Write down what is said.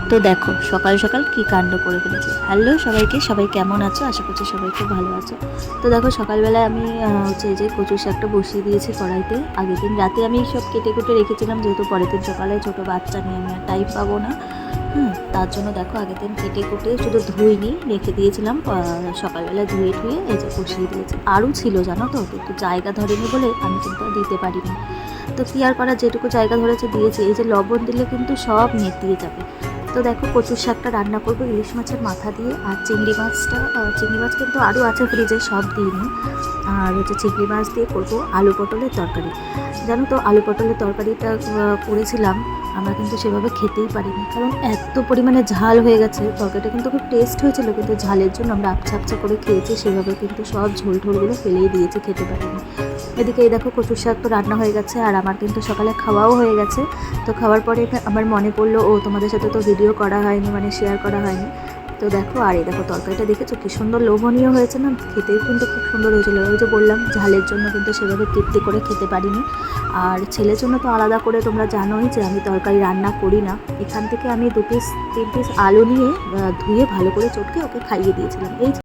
তো দেখো সকাল সকাল কি কাণ্ড করে ফেলেছে। হ্যালো সবাইকে, সবাই কেমন আছো? আশা করছি সবাই খুব ভালো আছো। তো দেখো সকালবেলায় আমি হচ্ছে এই যে কচুর শাকটা বসিয়ে দিয়েছি কড়াইতে। আগের দিন রাতে আমি সব কেটে কুটে রেখেছিলাম, যেহেতু পরের দিন সকালে ছোটো বাচ্চা নিয়ে আমি আর টাইম পাবো না। তার জন্য দেখো আগের দিন কেটে কুটে শুধু ধুইনি, রেখে দিয়েছিলাম। সকালবেলা ধুয়ে ধুয়ে এই যে বসিয়ে দিয়েছি। আরও ছিল জানো তো, কিন্তু জায়গা ধরেনি বলে আমি কিন্তু আর দিতে পারিনি। তো কী আর করা, যেটুকু জায়গা ধরেছে দিয়েছি। এই যে লবণ দিলে কিন্তু সব নেতিয়ে যাবে। তো দেখো কচুর শাকটা রান্না করবো ইলিশ মাছের মাথা দিয়ে, আর চিংড়ি মাছ কিন্তু আরও আছে ফ্রিজে, সব দিইনি। আর হচ্ছে চিংড়ি মাছ দিয়ে করবো আলু পটলের তরকারি। জানো তো আলু পটলের তরকারিটা করেছিলাম, আমরা কিন্তু সেভাবে খেতেই পারিনি, কারণ এত পরিমাণে ঝাল হয়ে গেছে। তরকারিটা কিন্তু খুব টেস্ট হয়েছিল, কিন্তু ঝালের জন্য আমরা আপছা আপছা করে খেয়েছি, সেভাবে কিন্তু সব ঝোল ঢোলগুলো ফেলেই দিয়েছি, খেতে পারিনি। এদিকে এই দেখো কচুর শাক তো রান্না হয়ে গেছে, আর আমার কিন্তু সকালে খাওয়াও হয়ে গেছে। তো খাওয়ার পরে আমার মনে পড়লো, তোমাদের সাথে তো ভিডিও করা হয়নি, মানে শেয়ার করা হয়নি। তো দেখো, আর এই দেখো তরকারিটা দেখেছো কি সুন্দর লোভনীয় হয়েছে না? খেতেও কিন্তু খুব সুন্দর হয়েছিল। ওই যে বললাম ঝালের জন্য কিন্তু সেভাবে তৃপ্তি করে খেতে পারিনি। আর ছেলের জন্য তো আলাদা করে তোমরা জানোই যে আমি তরকারি রান্না করি না। এখান থেকে আমি 2 পিস 3 পিস আলু নিয়ে ধুয়ে ভালো করে চটকে ওকে খাইয়ে দিয়েছিলাম। এই